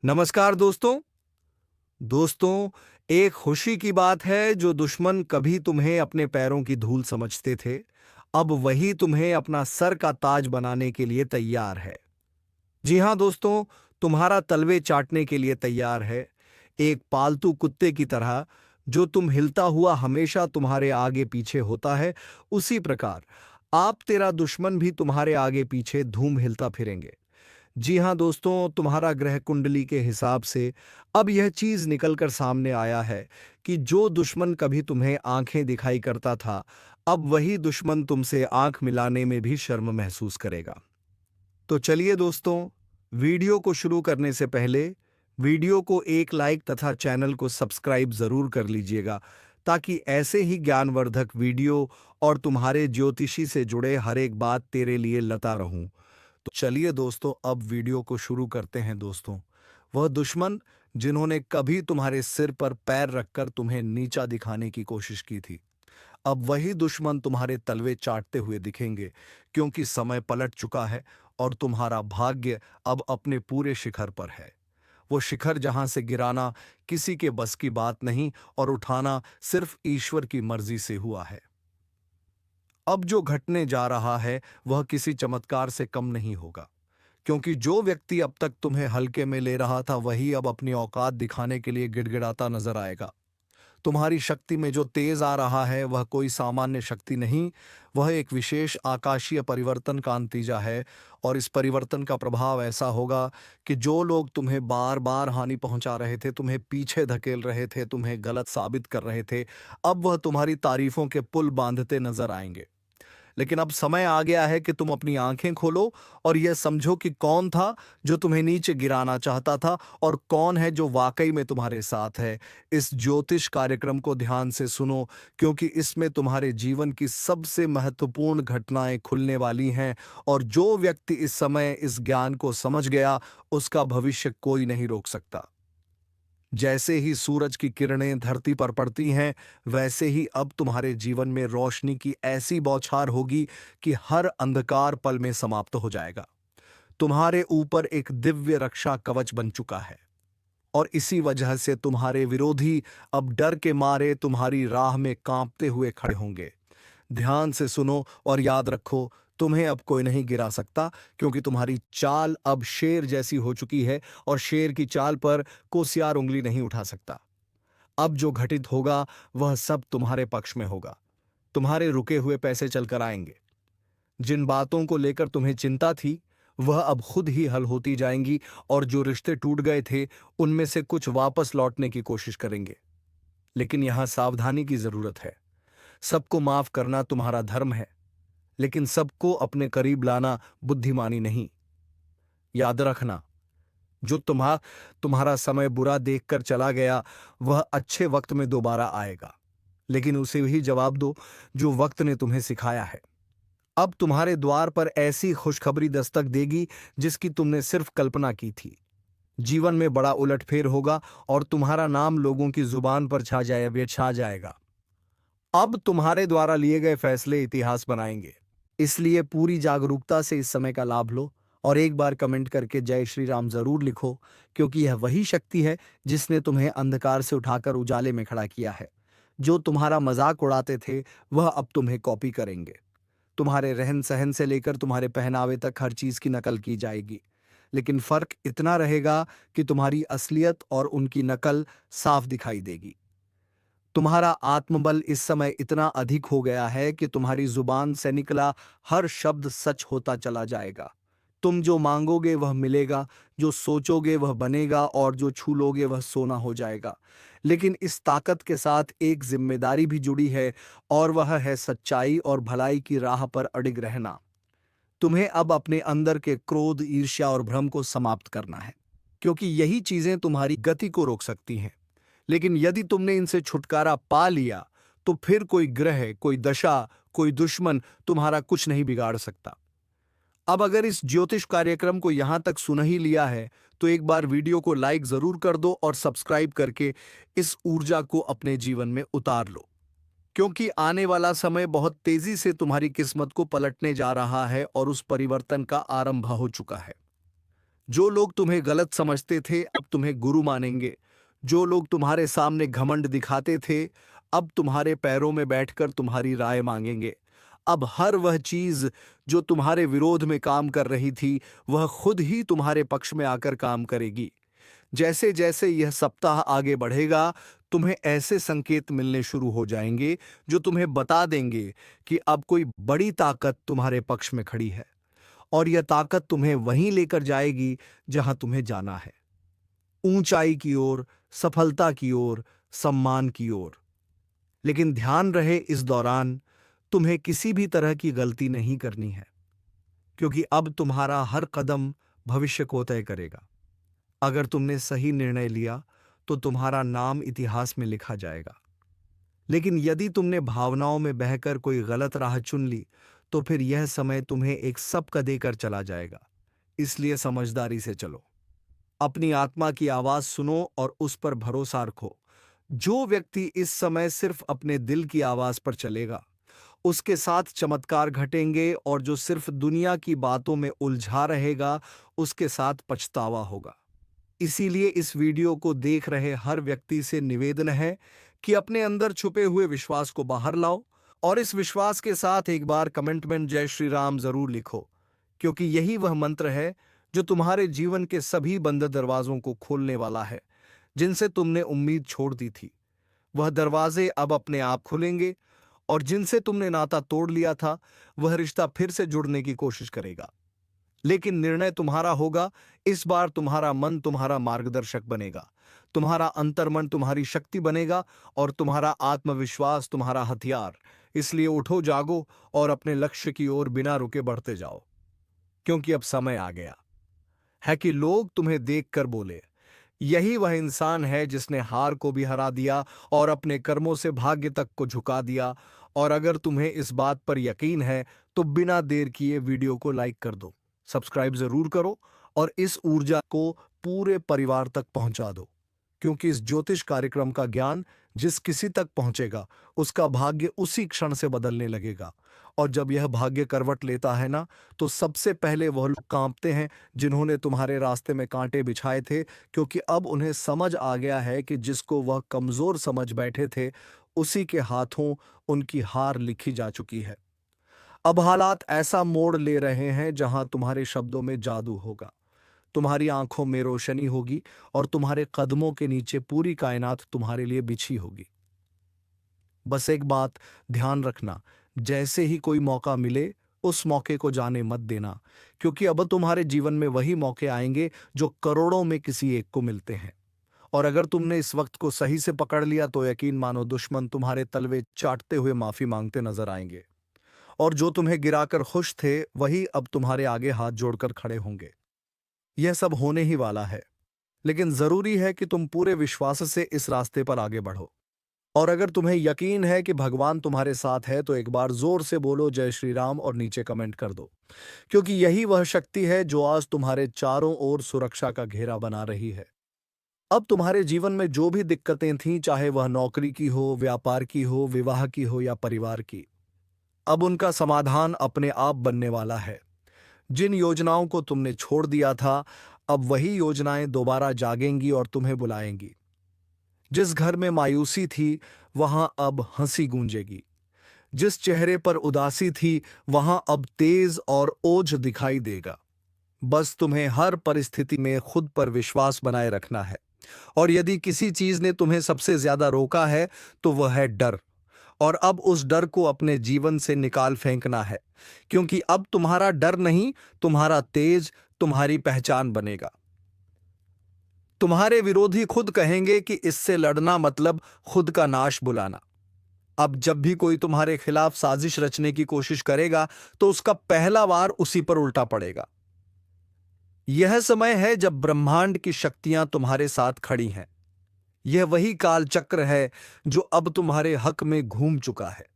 नमस्कार दोस्तों। दोस्तों, एक खुशी की बात है, जो दुश्मन कभी तुम्हें अपने पैरों की धूल समझते थे, अब वही तुम्हें अपना सर का ताज बनाने के लिए तैयार है। जी हाँ दोस्तों, तुम्हारा तलवे चाटने के लिए तैयार है। एक पालतू कुत्ते की तरह, जो तुम हिलता हुआ हमेशा तुम्हारे आगे पीछे होता है, उसी प्रकार आप तेरा दुश्मन भी तुम्हारे आगे पीछे धूम हिलता फिरेंगे। जी हाँ दोस्तों, तुम्हारा ग्रह कुंडली के हिसाब से अब यह चीज निकलकर सामने आया है कि जो दुश्मन कभी तुम्हें आंखें दिखाई करता था, अब वही दुश्मन तुमसे आंख मिलाने में भी शर्म महसूस करेगा। तो चलिए दोस्तों, वीडियो को शुरू करने से पहले वीडियो को एक लाइक तथा चैनल को सब्सक्राइब जरूर कर लीजिएगा, ताकि ऐसे ही ज्ञानवर्धक वीडियो और तुम्हारे ज्योतिषी से जुड़े हर एक बात तेरे लिए लाता रहूं। तो चलिए दोस्तों, अब वीडियो को शुरू करते हैं दोस्तों। वह दुश्मन जिन्होंने कभी तुम्हारे सिर पर पैर रखकर तुम्हें नीचा दिखाने की कोशिश की थी, अब वही दुश्मन तुम्हारे तलवे चाटते हुए दिखेंगे, क्योंकि समय पलट चुका है और तुम्हारा भाग्य अब अपने पूरे शिखर पर है। वो शिखर जहां से गिराना किसी के बस की बात नहीं और उठाना सिर्फ ईश्वर की मर्जी से हुआ है। अब जो घटने जा रहा है वह किसी चमत्कार से कम नहीं होगा, क्योंकि जो व्यक्ति अब तक तुम्हें हल्के में ले रहा था, वही अब अपनी औकात दिखाने के लिए गिड़गिड़ाता नजर आएगा। तुम्हारी शक्ति में जो तेज आ रहा है वह कोई सामान्य शक्ति नहीं, वह एक विशेष आकाशीय परिवर्तन का नतीजा है। और इस परिवर्तन का प्रभाव ऐसा होगा कि जो लोग तुम्हें बार बार हानि पहुंचा रहे थे, तुम्हें पीछे धकेल रहे थे, तुम्हें गलत साबित कर रहे थे, अब वह तुम्हारी तारीफों के पुल बांधते नजर आएंगे। लेकिन अब समय आ गया है कि तुम अपनी आंखें खोलो और यह समझो कि कौन था जो तुम्हें नीचे गिराना चाहता था और कौन है जो वाकई में तुम्हारे साथ है। इस ज्योतिष कार्यक्रम को ध्यान से सुनो, क्योंकि इसमें तुम्हारे जीवन की सबसे महत्वपूर्ण घटनाएं खुलने वाली हैं, और जो व्यक्ति इस समय इस ज्ञान को समझ गया, उसका भविष्य कोई नहीं रोक सकता। जैसे ही सूरज की किरणें धरती पर पड़ती हैं, वैसे ही अब तुम्हारे जीवन में रोशनी की ऐसी बौछार होगी कि हर अंधकार पल में समाप्त हो जाएगा। तुम्हारे ऊपर एक दिव्य रक्षा कवच बन चुका है, और इसी वजह से तुम्हारे विरोधी अब डर के मारे तुम्हारी राह में कांपते हुए खड़े होंगे। ध्यान से सुनो और याद रखो, तुम्हें अब कोई नहीं गिरा सकता, क्योंकि तुम्हारी चाल अब शेर जैसी हो चुकी है, और शेर की चाल पर कोसियार उंगली नहीं उठा सकता। अब जो घटित होगा वह सब तुम्हारे पक्ष में होगा। तुम्हारे रुके हुए पैसे चलकर आएंगे। जिन बातों को लेकर तुम्हें चिंता थी, वह अब खुद ही हल होती जाएंगी, और जो रिश्ते टूट गए थे, उनमें से कुछ वापस लौटने की कोशिश करेंगे। लेकिन यहां सावधानी की जरूरत है। सबको माफ करना तुम्हारा धर्म है, लेकिन सबको अपने करीब लाना बुद्धिमानी नहीं। याद रखना, जो तुम्हारा समय बुरा देखकर चला गया, वह अच्छे वक्त में दोबारा आएगा, लेकिन उसे ही जवाब दो जो वक्त ने तुम्हें सिखाया है। अब तुम्हारे द्वार पर ऐसी खुशखबरी दस्तक देगी जिसकी तुमने सिर्फ कल्पना की थी। जीवन में बड़ा उलटफेर होगा और तुम्हारा नाम लोगों की जुबान पर छा जाएगा। अब तुम्हारे द्वारा लिए गए फैसले इतिहास बनाएंगे। इसलिए पूरी जागरूकता से इस समय का लाभ लो, और एक बार कमेंट करके जय श्री राम जरूर लिखो, क्योंकि यह वही शक्ति है जिसने तुम्हें अंधकार से उठाकर उजाले में खड़ा किया है। जो तुम्हारा मजाक उड़ाते थे, वह अब तुम्हें कॉपी करेंगे। तुम्हारे रहन सहन से लेकर तुम्हारे पहनावे तक हर चीज की नकल की जाएगी, लेकिन फर्क इतना रहेगा कि तुम्हारी असलियत और उनकी नकल साफ दिखाई देगी। तुम्हारा आत्मबल इस समय इतना अधिक हो गया है कि तुम्हारी जुबान से निकला हर शब्द सच होता चला जाएगा। तुम जो मांगोगे वह मिलेगा, जो सोचोगे वह बनेगा, और जो छू लोगे वह सोना हो जाएगा। लेकिन इस ताकत के साथ एक जिम्मेदारी भी जुड़ी है, और वह है सच्चाई और भलाई की राह पर अडिग रहना। तुम्हें अब अपने अंदर के क्रोध, ईर्ष्या और भ्रम को समाप्त करना है, क्योंकि यही चीजें तुम्हारी गति को रोक सकती हैं। लेकिन यदि तुमने इनसे छुटकारा पा लिया, तो फिर कोई ग्रह, कोई दशा, कोई दुश्मन तुम्हारा कुछ नहीं बिगाड़ सकता। अब अगर इस ज्योतिष कार्यक्रम को यहां तक सुन ही लिया है, तो एक बार वीडियो को लाइक जरूर कर दो और सब्सक्राइब करके इस ऊर्जा को अपने जीवन में उतार लो, क्योंकि आने वाला समय बहुत तेजी से तुम्हारी किस्मत को पलटने जा रहा है और उस परिवर्तन का आरंभ हो चुका है। जो लोग तुम्हें गलत समझते थे अब तुम्हें गुरु मानेंगे। जो लोग तुम्हारे सामने घमंड दिखाते थे अब तुम्हारे पैरों में बैठकर तुम्हारी राय मांगेंगे। अब हर वह चीज जो तुम्हारे विरोध में काम कर रही थी वह खुद ही तुम्हारे पक्ष में आकर काम करेगी। जैसे जैसे यह सप्ताह आगे बढ़ेगा तुम्हें ऐसे संकेत मिलने शुरू हो जाएंगे जो तुम्हें बता देंगे कि अब कोई बड़ी ताकत तुम्हारे पक्ष में खड़ी है और यह ताकत तुम्हें वहीं लेकर जाएगी जहां तुम्हें जाना है, ऊंचाई की ओर, सफलता की ओर, सम्मान की ओर। लेकिन ध्यान रहे इस दौरान तुम्हें किसी भी तरह की गलती नहीं करनी है, क्योंकि अब तुम्हारा हर कदम भविष्य को तय करेगा। अगर तुमने सही निर्णय लिया तो तुम्हारा नाम इतिहास में लिखा जाएगा, लेकिन यदि तुमने भावनाओं में बहकर कोई गलत राह चुन ली तो फिर यह समय तुम्हें एक सबक देकर चला जाएगा। इसलिए समझदारी से चलो, अपनी आत्मा की आवाज सुनो और उस पर भरोसा रखो। जो व्यक्ति इस समय सिर्फ अपने दिल की आवाज पर चलेगा उसके साथ चमत्कार घटेंगे, और जो सिर्फ दुनिया की बातों में उलझा रहेगा उसके साथ पछतावा होगा। इसीलिए इस वीडियो को देख रहे हर व्यक्ति से निवेदन है कि अपने अंदर छुपे हुए विश्वास को बाहर लाओ और इस विश्वास के साथ एक बार कमेंट में जय श्री राम जरूर लिखो, क्योंकि यही वह मंत्र है जो तुम्हारे जीवन के सभी बंद दरवाजों को खोलने वाला है जिनसे तुमने उम्मीद छोड़ दी थी। वह दरवाजे अब अपने आप खुलेंगे और जिनसे तुमने नाता तोड़ लिया था वह रिश्ता फिर से जुड़ने की कोशिश करेगा। लेकिन निर्णय तुम्हारा होगा। इस बार तुम्हारा मन तुम्हारा मार्गदर्शक बनेगा, तुम्हारा अंतर्मन तुम्हारी शक्ति बनेगा और तुम्हारा आत्मविश्वास तुम्हारा हथियार। इसलिए उठो, जागो और अपने लक्ष्य की ओर बिना रुके बढ़ते जाओ, क्योंकि अब समय आ गया है कि लोग तुम्हें देखकर बोले, यही वह इंसान है जिसने हार को भी हरा दिया और अपने कर्मों से भाग्य तक को झुका दिया। और अगर तुम्हें इस बात पर यकीन है तो बिना देर किए वीडियो को लाइक कर दो, सब्सक्राइब जरूर करो और इस ऊर्जा को पूरे परिवार तक पहुंचा दो, क्योंकि इस ज्योतिष कार्यक्रम का ज्ञान जिस किसी तक पहुंचेगा उसका भाग्य उसी क्षण से बदलने लगेगा। और जब यह भाग्य करवट लेता है ना, तो सबसे पहले वह लोग कांपते हैं जिन्होंने तुम्हारे रास्ते में कांटे बिछाए थे, क्योंकि अब उन्हें समझ आ गया है कि जिसको वह कमजोर समझ बैठे थे उसी के हाथों उनकी हार लिखी जा चुकी है। अब हालात ऐसा मोड़ ले रहे हैं जहां तुम्हारे शब्दों में जादू होगा, तुम्हारी आंखों में रोशनी होगी और तुम्हारे कदमों के नीचे पूरी कायनात तुम्हारे लिए बिछी होगी। बस एक बात ध्यान रखना, जैसे ही कोई मौका मिले उस मौके को जाने मत देना, क्योंकि अब तुम्हारे जीवन में वही मौके आएंगे जो करोड़ों में किसी एक को मिलते हैं। और अगर तुमने इस वक्त को सही से पकड़ लिया तो यकीन मानो दुश्मन तुम्हारे तलवे चाटते हुए माफी मांगते नजर आएंगे, और जो तुम्हें गिराकर खुश थे वही अब तुम्हारे आगे हाथ जोड़कर खड़े होंगे। यह सब होने ही वाला है, लेकिन जरूरी है कि तुम पूरे विश्वास से इस रास्ते पर आगे बढ़ो। और अगर तुम्हें यकीन है कि भगवान तुम्हारे साथ है तो एक बार जोर से बोलो जय श्री राम और नीचे कमेंट कर दो, क्योंकि यही वह शक्ति है जो आज तुम्हारे चारों ओर सुरक्षा का घेरा बना रही है। अब तुम्हारे जीवन में जो भी दिक्कतें थीं, चाहे वह नौकरी की हो, व्यापार की हो, विवाह की हो या परिवार की, अब उनका समाधान अपने आप बनने वाला है। जिन योजनाओं को तुमने छोड़ दिया था अब वही योजनाएं दोबारा जागेंगी और तुम्हें बुलाएंगी। जिस घर में मायूसी थी वहां अब हंसी गूंजेगी, जिस चेहरे पर उदासी थी वहां अब तेज और ओज दिखाई देगा। बस तुम्हें हर परिस्थिति में खुद पर विश्वास बनाए रखना है। और यदि किसी चीज ने तुम्हें सबसे ज्यादा रोका है तो वह है डर, और अब उस डर को अपने जीवन से निकाल फेंकना है, क्योंकि अब तुम्हारा डर नहीं, तुम्हारा तेज तुम्हारी पहचान बनेगा। तुम्हारे विरोधी खुद कहेंगे कि इससे लड़ना मतलब खुद का नाश बुलाना। अब जब भी कोई तुम्हारे खिलाफ साजिश रचने की कोशिश करेगा तो उसका पहला वार उसी पर उल्टा पड़ेगा। यह समय है जब ब्रह्मांड की शक्तियां तुम्हारे साथ खड़ी हैं। यह वही काल चक्र है जो अब तुम्हारे हक में घूम चुका है।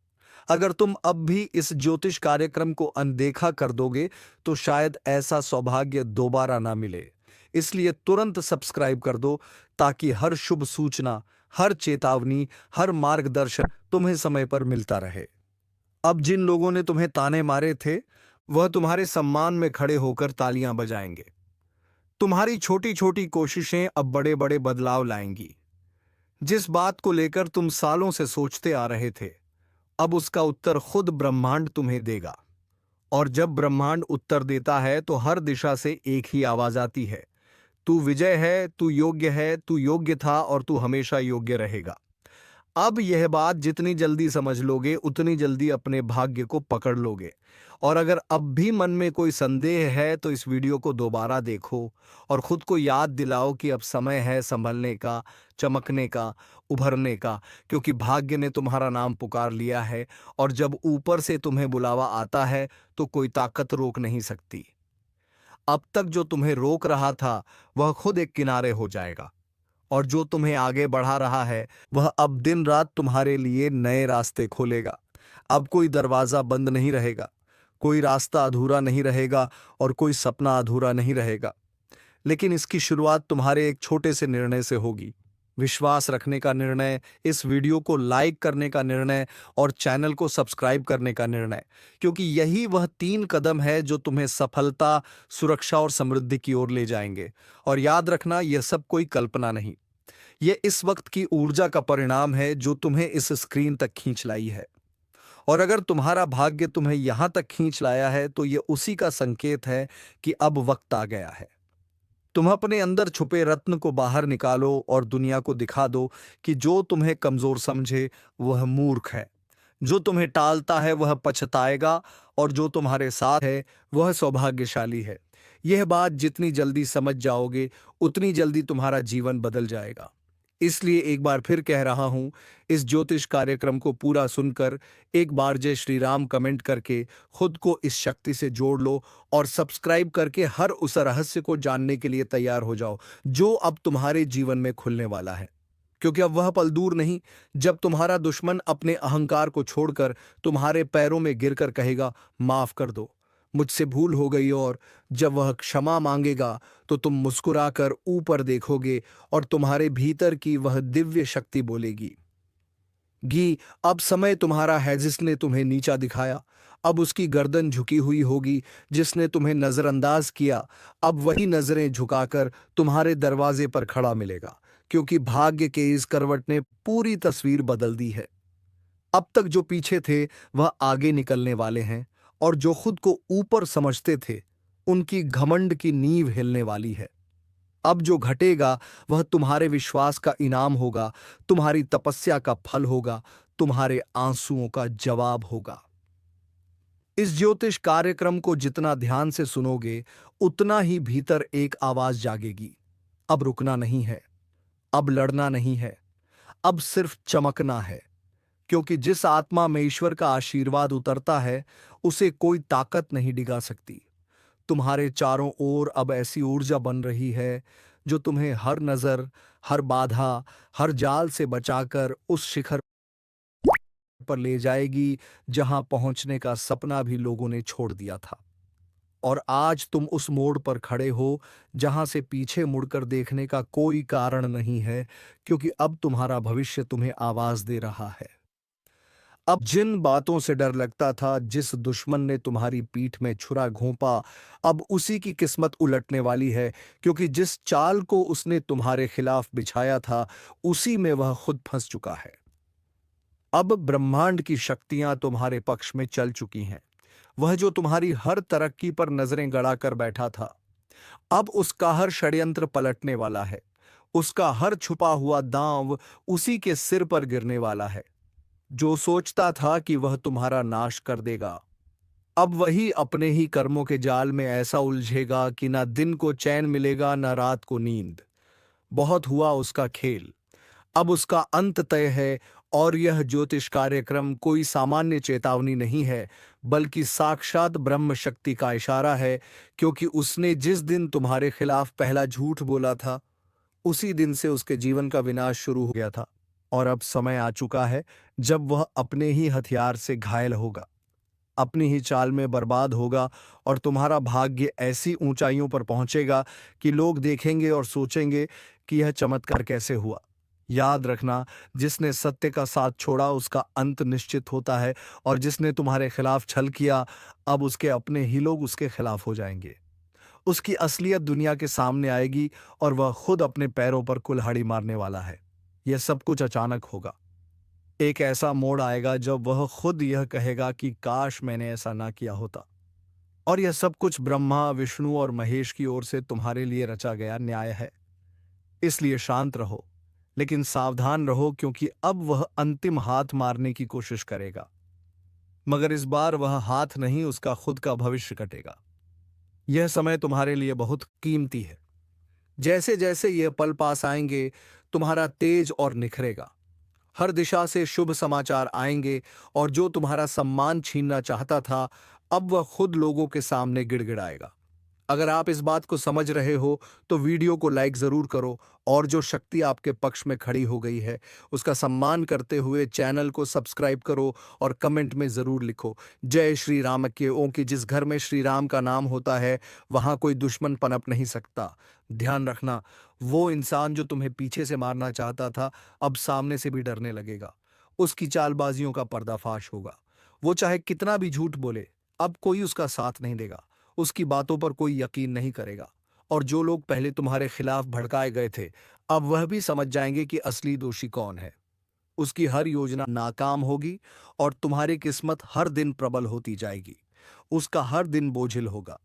अगर तुम अब भी इस ज्योतिष कार्यक्रम को अनदेखा कर दोगे तो शायद ऐसा सौभाग्य दोबारा ना मिले। इसलिए तुरंत सब्सक्राइब कर दो ताकि हर शुभ सूचना, हर चेतावनी, हर मार्गदर्शन तुम्हें समय पर मिलता रहे। अब जिन लोगों ने तुम्हें ताने मारे थे वह तुम्हारे सम्मान में खड़े होकर तालियां बजाएंगे। तुम्हारी छोटी छोटी कोशिशें अब बड़े बड़े बदलाव लाएंगी। जिस बात को लेकर तुम सालों से सोचते आ रहे थे, अब उसका उत्तर खुद ब्रह्मांड तुम्हें देगा। और जब ब्रह्मांड उत्तर देता है तो हर दिशा से एक ही आवाज आती है, तू विजय है, तू योग्य है, तू योग्य था और तू हमेशा योग्य रहेगा। अब यह बात जितनी जल्दी समझ लोगे उतनी जल्दी अपने भाग्य को पकड़ लोगे। और अगर अब भी मन में कोई संदेह है तो इस वीडियो को दोबारा देखो और खुद को याद दिलाओ कि अब समय है संभलने का, चमकने का, उभरने का, क्योंकि भाग्य ने तुम्हारा नाम पुकार लिया है। और जब ऊपर से तुम्हें बुलावा आता है तो कोई ताकत रोक नहीं सकती। अब तक जो तुम्हें रोक रहा था वह खुद एक किनारे हो जाएगा, और जो तुम्हें आगे बढ़ा रहा है वह अब दिन रात तुम्हारे लिए नए रास्ते खोलेगा। अब कोई दरवाजा बंद नहीं रहेगा, कोई रास्ता अधूरा नहीं रहेगा और कोई सपना अधूरा नहीं रहेगा। लेकिन इसकी शुरुआत तुम्हारे एक छोटे से निर्णय से होगी। विश्वास रखने का निर्णय, इस वीडियो को लाइक करने का निर्णय और चैनल को सब्सक्राइब करने का निर्णय, क्योंकि यही वह 3 कदम है जो तुम्हें सफलता, सुरक्षा और समृद्धि की ओर ले जाएंगे। और याद रखना, यह सब कोई कल्पना नहीं, यह इस वक्त की ऊर्जा का परिणाम है जो तुम्हें इस स्क्रीन तक खींच लाई है। और अगर तुम्हारा भाग्य तुम्हें यहां तक खींच लाया है तो यह उसी का संकेत है कि अब वक्त आ गया है। तुम अपने अंदर छुपे रत्न को बाहर निकालो और दुनिया को दिखा दो कि जो तुम्हें कमजोर समझे वह मूर्ख है, जो तुम्हें टालता है वह पछताएगा, और जो तुम्हारे साथ है वह सौभाग्यशाली है। यह बात जितनी जल्दी समझ जाओगे उतनी जल्दी तुम्हारा जीवन बदल जाएगा। इसलिए एक बार फिर कह रहा हूं, इस ज्योतिष कार्यक्रम को पूरा सुनकर एक बार जय श्री राम कमेंट करके खुद को इस शक्ति से जोड़ लो और सब्सक्राइब करके हर उस रहस्य को जानने के लिए तैयार हो जाओ जो अब तुम्हारे जीवन में खुलने वाला है। क्योंकि अब वह पल दूर नहीं जब तुम्हारा दुश्मन अपने अहंकार को छोड़कर तुम्हारे पैरों में गिरकर कहेगा, माफ कर दो, मुझसे भूल हो गई। और जब वह क्षमा मांगेगा तो तुम मुस्कुराकर ऊपर देखोगे और तुम्हारे भीतर की वह दिव्य शक्ति बोलेगी, गी अब समय तुम्हारा है। जिसने तुम्हें नीचा दिखाया अब उसकी गर्दन झुकी हुई होगी, जिसने तुम्हें नजरअंदाज किया अब वही नजरें झुकाकर तुम्हारे दरवाजे पर खड़ा मिलेगा, क्योंकि भाग्य के इस करवट ने पूरी तस्वीर बदल दी है। अब तक जो पीछे थे वह आगे निकलने वाले हैं, और जो खुद को ऊपर समझते थे उनकी घमंड की नींव हिलने वाली है। अब जो घटेगा वह तुम्हारे विश्वास का इनाम होगा, तुम्हारी तपस्या का फल होगा, तुम्हारे आंसुओं का जवाब होगा। इस ज्योतिष कार्यक्रम को जितना ध्यान से सुनोगे उतना ही भीतर एक आवाज जागेगी, अब रुकना नहीं है, अब लड़ना नहीं है, अब सिर्फ चमकना है। क्योंकि जिस आत्मा में ईश्वर का आशीर्वाद उतरता है उसे कोई ताकत नहीं डिगा सकती। तुम्हारे चारों ओर अब ऐसी ऊर्जा बन रही है जो तुम्हें हर नजर, हर बाधा, हर जाल से बचाकर उस शिखर पर ले जाएगी जहां पहुंचने का सपना भी लोगों ने छोड़ दिया था। और आज तुम उस मोड़ पर खड़े हो जहां से पीछे मुड़कर देखने का कोई कारण नहीं है, क्योंकि अब तुम्हारा भविष्य तुम्हें आवाज दे रहा है। अब जिन बातों से डर लगता था, जिस दुश्मन ने तुम्हारी पीठ में छुरा घोंपा, अब उसी की किस्मत उलटने वाली है, क्योंकि जिस चाल को उसने तुम्हारे खिलाफ बिछाया था उसी में वह खुद फंस चुका है। अब ब्रह्मांड की शक्तियां तुम्हारे पक्ष में चल चुकी हैं। वह जो तुम्हारी हर तरक्की पर नजरें गड़ाकर बैठा था, अब उसका हर षड्यंत्र पलटने वाला है। उसका हर छुपा हुआ दांव उसी के सिर पर गिरने वाला है। जो सोचता था कि वह तुम्हारा नाश कर देगा, अब वही अपने ही कर्मों के जाल में ऐसा उलझेगा कि ना दिन को चैन मिलेगा ना रात को नींद। बहुत हुआ उसका खेल, अब उसका अंत तय है। और यह ज्योतिष कार्यक्रम कोई सामान्य चेतावनी नहीं है, बल्कि साक्षात ब्रह्म शक्ति का इशारा है, क्योंकि उसने जिस दिन तुम्हारे खिलाफ पहला झूठ बोला था उसी दिन से उसके जीवन का विनाश शुरू हो गया था। और अब समय आ चुका है जब वह अपने ही हथियार से घायल होगा, अपनी ही चाल में बर्बाद होगा, और तुम्हारा भाग्य ऐसी ऊंचाइयों पर पहुंचेगा कि लोग देखेंगे और सोचेंगे कि यह चमत्कार कैसे हुआ। याद रखना, जिसने सत्य का साथ छोड़ा उसका अंत निश्चित होता है, और जिसने तुम्हारे खिलाफ छल किया अब उसके अपने ही लोग उसके खिलाफ हो जाएंगे। उसकी असलियत दुनिया के सामने आएगी और वह खुद अपने पैरों पर कुल्हाड़ी मारने वाला है। यह सब कुछ अचानक होगा। एक ऐसा मोड़ आएगा जब वह खुद यह कहेगा कि काश मैंने ऐसा ना किया होता। और यह सब कुछ ब्रह्मा, विष्णु और महेश की ओर से तुम्हारे लिए रचा गया न्याय है। इसलिए शांत रहो, लेकिन सावधान रहो, क्योंकि अब वह अंतिम हाथ मारने की कोशिश करेगा। मगर इस बार वह हाथ नहीं, उसका खुद का भविष्य कटेगा। यह समय तुम्हारे लिए बहुत कीमती है। जैसे जैसे यह पल पास आएंगे, तुम्हारा तेज और निखरेगा। हर दिशा से शुभ समाचार आएंगे, और जो तुम्हारा सम्मान छीनना चाहता था, अब वह खुद लोगों के सामने गिड़गिड़ाएगा। अगर आप इस बात को समझ रहे हो तो वीडियो को लाइक जरूर करो, और जो शक्ति आपके पक्ष में खड़ी हो गई है उसका सम्मान करते हुए चैनल को सब्सक्राइब करो और कमेंट में जरूर लिखो जय श्री राम। क्योंकि जिस घर में श्री राम का नाम होता है वहां कोई दुश्मन पनप नहीं सकता। ध्यान रखना, वो इंसान जो तुम्हें पीछे से मारना चाहता था अब सामने से भी डरने लगेगा। उसकी चालबाजियों का पर्दाफाश होगा। वो चाहे कितना भी झूठ बोले, अब कोई उसका साथ नहीं देगा। उसकी बातों पर कोई यकीन नहीं करेगा। और जो लोग पहले तुम्हारे खिलाफ भड़काए गए थे, अब वह भी समझ जाएंगे कि असली दोषी कौन है। उसकी हर योजना नाकाम होगी, और तुम्हारी किस्मत हर दिन प्रबल होती जाएगी। उसका हर दिन बोझिल होगा।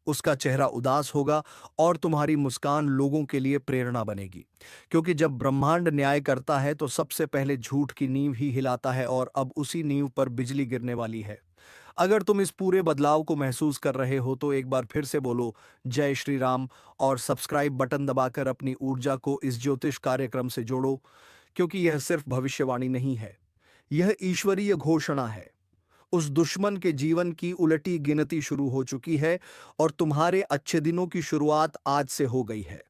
उसका चेहरा उदास होगा, और तुम्हारी मुस्कान लोगों के लिए प्रेरणा बनेगी। क्योंकि जब ब्रह्मांड न्याय करता है तो सबसे पहले झूठ की नींव ही हिलाता है, और अब उसी नींव पर बिजली गिरने वाली है। अगर तुम इस पूरे बदलाव को महसूस कर रहे हो तो एक बार फिर से बोलो जय श्री राम, और सब्सक्राइब बटन दबाकर अपनी ऊर्जा को इस ज्योतिष कार्यक्रम से जोड़ो। क्योंकि यह सिर्फ भविष्यवाणी नहीं है, यह ईश्वरीय घोषणा है। उस दुश्मन के जीवन की उलटी गिनती शुरू हो चुकी है, और तुम्हारे अच्छे दिनों की शुरुआत आज से हो गई है।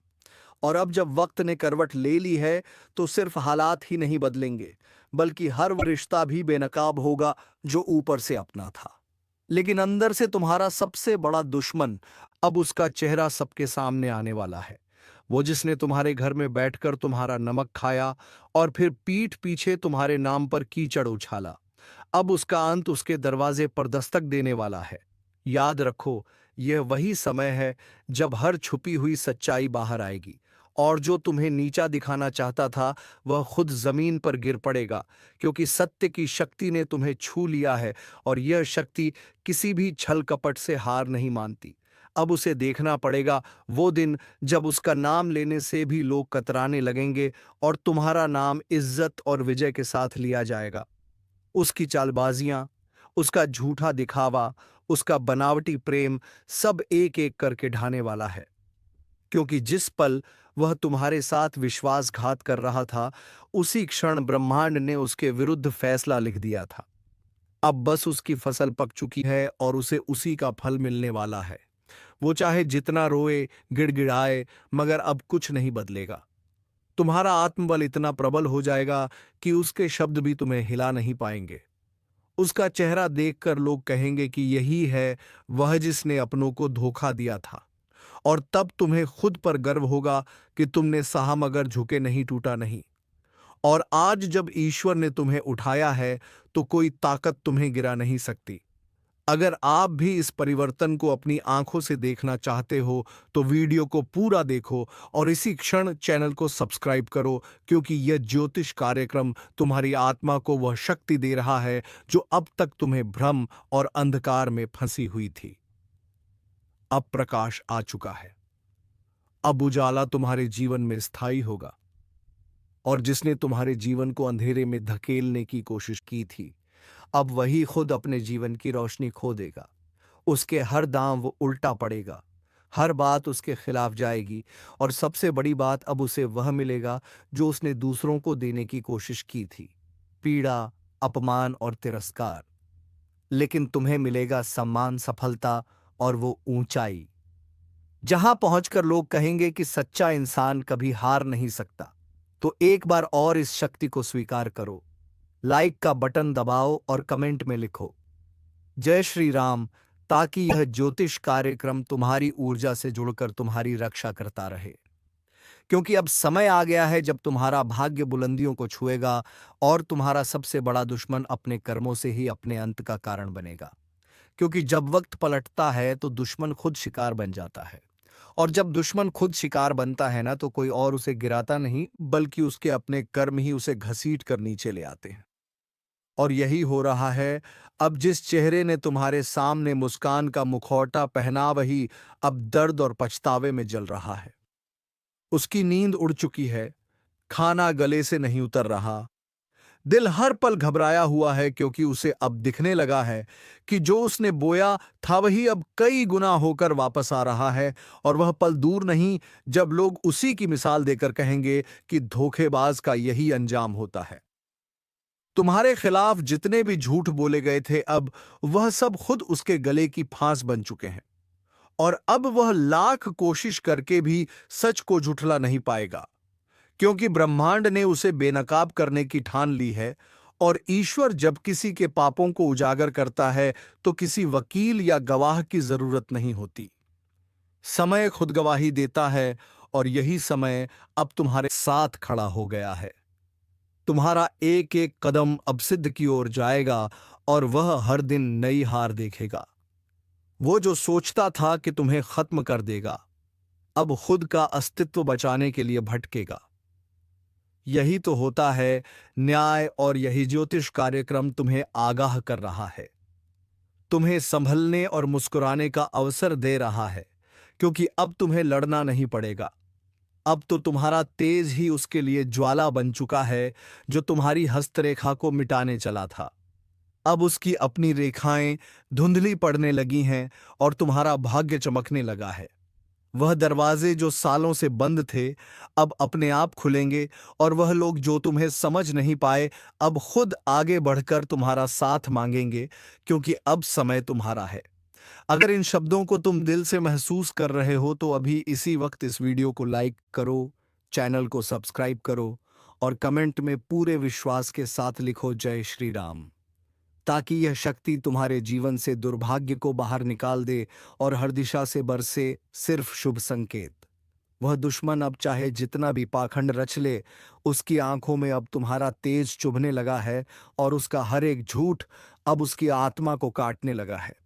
और अब जब वक्त ने करवट ले ली है तो सिर्फ हालात ही नहीं बदलेंगे, बल्कि हर वो रिश्ता भी बेनकाब होगा जो ऊपर से अपना था, लेकिन अंदर से तुम्हारा सबसे बड़ा दुश्मन। अब उसका चेहरा सबके सामने आने वाला है। वो जिसने तुम्हारे घर में बैठकर तुम्हारा नमक खाया और फिर पीठ पीछे तुम्हारे नाम पर कीचड़ उछाला, अब उसका अंत उसके दरवाजे पर दस्तक देने वाला है। याद रखो, यह वही समय है जब हर छुपी हुई सच्चाई बाहर आएगी, और जो तुम्हें नीचा दिखाना चाहता था वह खुद जमीन पर गिर पड़ेगा। क्योंकि सत्य की शक्ति ने तुम्हें छू लिया है, और यह शक्ति किसी भी छल कपट से हार नहीं मानती। अब उसे देखना पड़ेगा वो दिन जब उसका नाम लेने से भी लोग कतराने लगेंगे, और तुम्हारा नाम इज्जत और विजय के साथ लिया जाएगा। उसकी चालबाजियां, उसका झूठा दिखावा, उसका बनावटी प्रेम, सब एक एक करके ढाने वाला है। क्योंकि जिस पल वह तुम्हारे साथ विश्वासघात कर रहा था, उसी क्षण ब्रह्मांड ने उसके विरुद्ध फैसला लिख दिया था। अब बस उसकी फसल पक चुकी है, और उसे उसी का फल मिलने वाला है। वो चाहे जितना रोए, गिड़गिड़ाए, मगर अब कुछ नहीं बदलेगा। तुम्हारा आत्मबल इतना प्रबल हो जाएगा कि उसके शब्द भी तुम्हें हिला नहीं पाएंगे। उसका चेहरा देखकर लोग कहेंगे कि यही है वह जिसने अपनों को धोखा दिया था। और तब तुम्हें खुद पर गर्व होगा कि तुमने सहा मगर झुके नहीं, टूटा नहीं। और आज जब ईश्वर ने तुम्हें उठाया है तो कोई ताकत तुम्हें गिरा नहीं सकती। अगर आप भी इस परिवर्तन को अपनी आंखों से देखना चाहते हो तो वीडियो को पूरा देखो, और इसी क्षण चैनल को सब्सक्राइब करो। क्योंकि यह ज्योतिष कार्यक्रम तुम्हारी आत्मा को वह शक्ति दे रहा है जो अब तक तुम्हें भ्रम और अंधकार में फंसी हुई थी। अब प्रकाश आ चुका है। अब उजाला तुम्हारे जीवन में स्थायी होगा। और जिसने तुम्हारे जीवन को अंधेरे में धकेलने की कोशिश की थी, अब वही खुद अपने जीवन की रोशनी खो देगा। उसके हर दांव वो उल्टा पड़ेगा, हर बात उसके खिलाफ जाएगी, और सबसे बड़ी बात, अब उसे वह मिलेगा जो उसने दूसरों को देने की कोशिश की थी, पीड़ा, अपमान और तिरस्कार। लेकिन तुम्हें मिलेगा सम्मान, सफलता और वो ऊंचाई, जहां पहुंचकर लोग कहेंगे कि सच्चा इंसान कभी हार नहीं सकता। तो एक बार और इस शक्ति को स्वीकार करो। लाइक का बटन दबाओ और कमेंट में लिखो जय श्री राम, ताकि यह ज्योतिष कार्यक्रम तुम्हारी ऊर्जा से जुड़कर तुम्हारी रक्षा करता रहे। क्योंकि अब समय आ गया है जब तुम्हारा भाग्य बुलंदियों को छुएगा, और तुम्हारा सबसे बड़ा दुश्मन अपने कर्मों से ही अपने अंत का कारण बनेगा। क्योंकि जब वक्त पलटता है तो दुश्मन खुद शिकार बन जाता है। और जब दुश्मन खुद शिकार बनता है ना, तो कोई और उसे गिराता नहीं, बल्कि उसके अपने कर्म ही उसे घसीट कर नीचे ले आते हैं। और यही हो रहा है। अब जिस चेहरे ने तुम्हारे सामने मुस्कान का मुखौटा पहना, वही अब दर्द और पछतावे में जल रहा है। उसकी नींद उड़ चुकी है, खाना गले से नहीं उतर रहा, दिल हर पल घबराया हुआ है, क्योंकि उसे अब दिखने लगा है कि जो उसने बोया था वही अब कई गुना होकर वापस आ रहा है। और वह पल दूर नहीं जब लोग उसी की मिसाल देकर कहेंगे कि धोखेबाज का यही अंजाम होता है। तुम्हारे खिलाफ जितने भी झूठ बोले गए थे, अब वह सब खुद उसके गले की फांस बन चुके हैं। और अब वह लाख कोशिश करके भी सच को झुठला नहीं पाएगा, क्योंकि ब्रह्मांड ने उसे बेनकाब करने की ठान ली है। और ईश्वर जब किसी के पापों को उजागर करता है, तो किसी वकील या गवाह की जरूरत नहीं होती। समय खुद गवाही देता है, और यही समय अब तुम्हारे साथ खड़ा हो गया है। तुम्हारा एक एक कदम अब सिद्ध की ओर जाएगा, और वह हर दिन नई हार देखेगा। वो जो सोचता था कि तुम्हें खत्म कर देगा, अब खुद का अस्तित्व बचाने के लिए भटकेगा। यही तो होता है न्याय, और यही ज्योतिष कार्यक्रम तुम्हें आगाह कर रहा है, तुम्हें संभलने और मुस्कुराने का अवसर दे रहा है, क्योंकि अब तुम्हें लड़ना नहीं पड़ेगा। अब तो तुम्हारा तेज ही उसके लिए ज्वाला बन चुका है, जो तुम्हारी हस्तरेखा को मिटाने चला था। अब उसकी अपनी रेखाएं धुंधली पड़ने लगी हैं, और तुम्हारा भाग्य चमकने लगा है। वह दरवाजे जो सालों से बंद थे, अब अपने आप खुलेंगे, और वह लोग जो तुम्हें समझ नहीं पाए, अब खुद आगे बढ़कर तुम्हारा साथ मांगेंगे, क्योंकि अब समय तुम्हारा है। अगर इन शब्दों को तुम दिल से महसूस कर रहे हो, तो अभी इसी वक्त इस वीडियो को लाइक करो, चैनल को सब्सक्राइब करो, और कमेंट में पूरे विश्वास के साथ लिखो जय श्री राम, ताकि यह शक्ति तुम्हारे जीवन से दुर्भाग्य को बाहर निकाल दे और हर दिशा से बरसे सिर्फ शुभ संकेत। वह दुश्मन अब चाहे जितना भी पाखंड रच ले, उसकी आंखों में अब तुम्हारा तेज चुभने लगा है, और उसका हर एक झूठ अब उसकी आत्मा को काटने लगा है।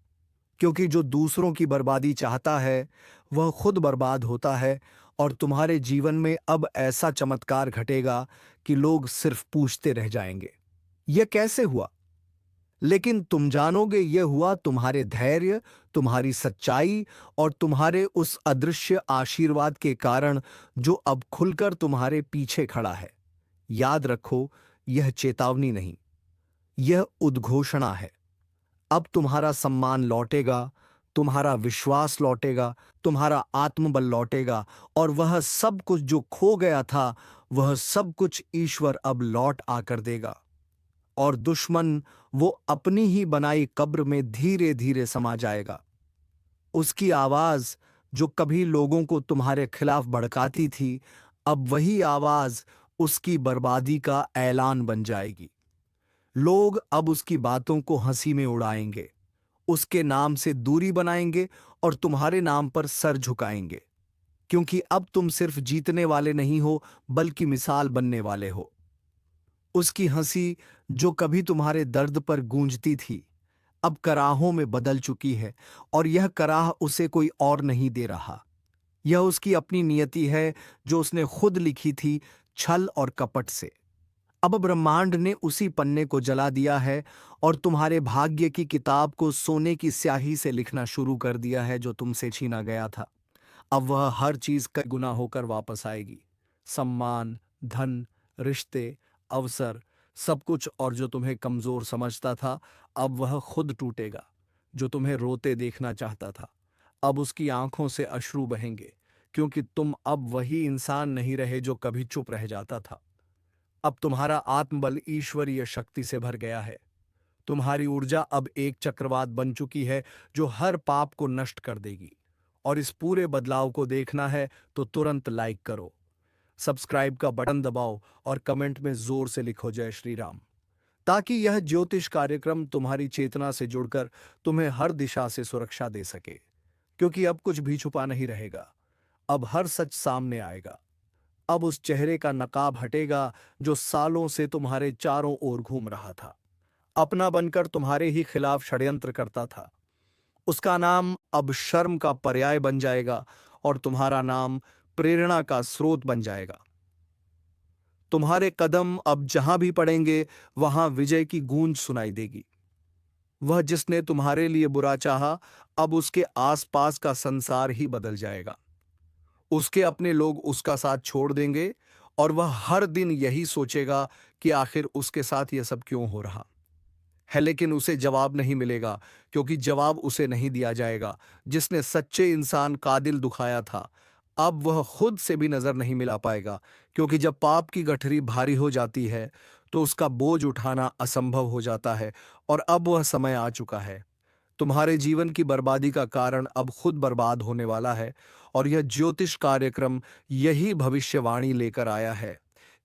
क्योंकि जो दूसरों की बर्बादी चाहता है, वह खुद बर्बाद होता है। और तुम्हारे जीवन में अब ऐसा चमत्कार घटेगा कि लोग सिर्फ पूछते रह जाएंगे, यह कैसे हुआ। लेकिन तुम जानोगे, यह हुआ तुम्हारे धैर्य, तुम्हारी सच्चाई, और तुम्हारे उस अदृश्य आशीर्वाद के कारण, जो अब खुलकर तुम्हारे पीछे खड़ा है। याद रखो, यह चेतावनी नहीं, यह उद्घोषणा है। अब तुम्हारा सम्मान लौटेगा, तुम्हारा विश्वास लौटेगा, तुम्हारा आत्मबल लौटेगा, और वह सब कुछ जो खो गया था, वह सब कुछ ईश्वर अब लौट आकर देगा। और दुश्मन वो अपनी ही बनाई कब्र में धीरे धीरे समा जाएगा। उसकी आवाज जो कभी लोगों को तुम्हारे खिलाफ भड़काती थी, अब वही आवाज उसकी बर्बादी का ऐलान बन जाएगी। लोग अब उसकी बातों को हंसी में उड़ाएंगे, उसके नाम से दूरी बनाएंगे, और तुम्हारे नाम पर सर झुकाएंगे, क्योंकि अब तुम सिर्फ जीतने वाले नहीं हो, बल्कि मिसाल बनने वाले हो। उसकी हंसी जो कभी तुम्हारे दर्द पर गूंजती थी, अब कराहों में बदल चुकी है, और यह कराह उसे कोई और नहीं दे रहा। यह उसकी अपनी नियति है, जो उसने खुद लिखी थी, छल और कपट से। अब ब्रह्मांड ने उसी पन्ने को जला दिया है, और तुम्हारे भाग्य की किताब को सोने की स्याही से लिखना शुरू कर दिया है, जो तुमसे छीना गया था। अब वह हर चीज कई गुना होकर वापस आएगी। सम्मान, धन, रिश्ते, अवसर, सब कुछ। और जो तुम्हें कमजोर समझता था, अब वह खुद टूटेगा। जो तुम्हें रोते देखना चाहता था, अब उसकी आंखों से अश्रु बहेंगे, क्योंकि तुम अब वही इंसान नहीं रहे जो कभी चुप रह जाता था। अब तुम्हारा आत्मबल ईश्वरीय शक्ति से भर गया है। तुम्हारी ऊर्जा अब एक चक्रवात बन चुकी है, जो हर पाप को नष्ट कर देगी। और इस पूरे बदलाव को देखना है तो तुरंत लाइक करो, सब्सक्राइब का बटन दबाओ, और कमेंट में जोर से लिखो जय श्री राम, ताकि यह ज्योतिष कार्यक्रम तुम्हारी चेतना से जुड़कर तुम्हें हर दिशा से सुरक्षा दे सके। क्योंकि अब कुछ भी छुपा नहीं रहेगा, अब हर सच सामने आएगा। अब उस चेहरे का नकाब हटेगा, जो सालों से तुम्हारे चारों ओर घूम रहा था, अपना बनकर तुम्हारे ही खिलाफ षड्यंत्र करता था। उसका नाम अब शर्म का पर्याय बन जाएगा, और तुम्हारा नाम प्रेरणा का स्रोत बन जाएगा। तुम्हारे कदम अब जहां भी पड़ेंगे वहां विजय की गूंज सुनाई देगी। वह जिसने तुम्हारे लिए बुरा चाहा, अब उसके आसपास का संसार ही बदल जाएगा। उसके अपने लोग उसका साथ छोड़ देंगे और वह हर दिन यही सोचेगा कि आखिर उसके साथ यह सब क्यों हो रहा है। लेकिन उसे जवाब नहीं मिलेगा, क्योंकि जवाब उसे नहीं दिया जाएगा। जिसने सच्चे इंसान का दिल दुखाया था, अब वह खुद से भी नजर नहीं मिला पाएगा, क्योंकि जब पाप की गठरी भारी हो जाती है तो उसका बोझ उठाना असंभव हो जाता है। और अब वह समय आ चुका है। तुम्हारे जीवन की बर्बादी का कारण अब खुद बर्बाद होने वाला है, और यह ज्योतिष कार्यक्रम यही भविष्यवाणी लेकर आया है।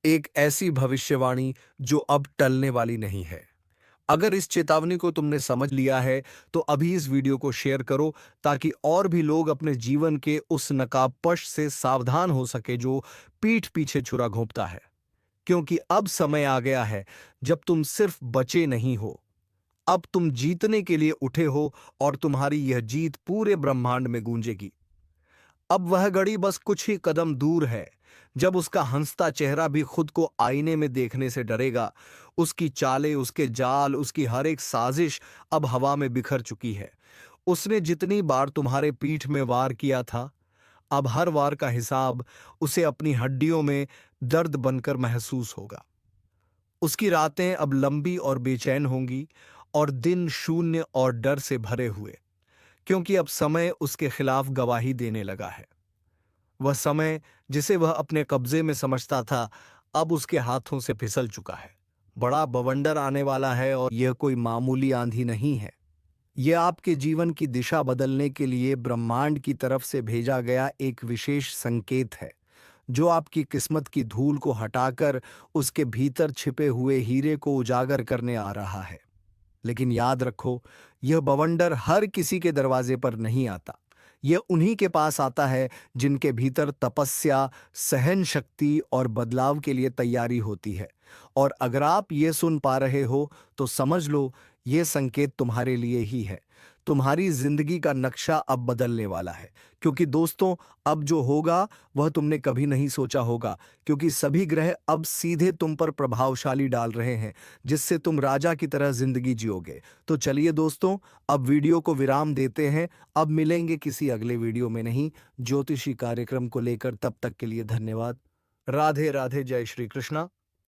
एक ऐसी भविष्यवाणी जो अब टलने वाली नहीं है। अगर इस चेतावनी को तुमने समझ लिया है तो अभी इस वीडियो को शेयर करो, ताकि और भी लोग अपने जीवन के उस नकाबपोश से सावधान हो सके जो पीठ पीछे छुरा घोंपता है। क्योंकि अब समय आ गया है जब तुम सिर्फ बचे नहीं हो, अब तुम जीतने के लिए उठे हो, और तुम्हारी यह जीत पूरे ब्रह्मांड में गूंजेगी। अब वह घड़ी बस कुछ ही कदम दूर है जब उसका हंसता चेहरा भी खुद को आईने में देखने से डरेगा। उसकी चालें, उसके जाल, उसकी हर एक साजिश अब हवा में बिखर चुकी है। उसने जितनी बार तुम्हारे पीठ में वार किया था, अब हर वार का हिसाब उसे अपनी हड्डियों में दर्द बनकर महसूस होगा। उसकी रातें अब लंबी और बेचैन होंगी, और दिन शून्य और डर से भरे हुए, क्योंकि अब समय उसके खिलाफ गवाही देने लगा है। वह समय जिसे वह अपने कब्जे में समझता था, अब उसके हाथों से फिसल चुका है। बड़ा बवंडर आने वाला है, और यह कोई मामूली आंधी नहीं है। यह आपके जीवन की दिशा बदलने के लिए ब्रह्मांड की तरफ से भेजा गया एक विशेष संकेत है, जो आपकी किस्मत की धूल को हटाकर उसके भीतर छिपे हुए हीरे को उजागर करने आ रहा है। लेकिन याद रखो, यह बवंडर हर किसी के दरवाजे पर नहीं आता। यह उन्हीं के पास आता है जिनके भीतर तपस्या, सहन शक्ति और बदलाव के लिए तैयारी होती है। और अगर आप ये सुन पा रहे हो तो समझ लो, ये संकेत तुम्हारे लिए ही है। तुम्हारी जिंदगी का नक्शा अब बदलने वाला है, क्योंकि दोस्तों, अब जो होगा वह तुमने कभी नहीं सोचा होगा, क्योंकि सभी ग्रह अब सीधे तुम पर प्रभावशाली डाल रहे हैं, जिससे तुम राजा की तरह जिंदगी जियोगे। तो चलिए दोस्तों, अब वीडियो को विराम देते हैं। अब मिलेंगे किसी अगले वीडियो में नहीं ज्योतिषी कार्यक्रम को लेकर। तब तक के लिए धन्यवाद। राधे राधे। जय श्री कृष्णा।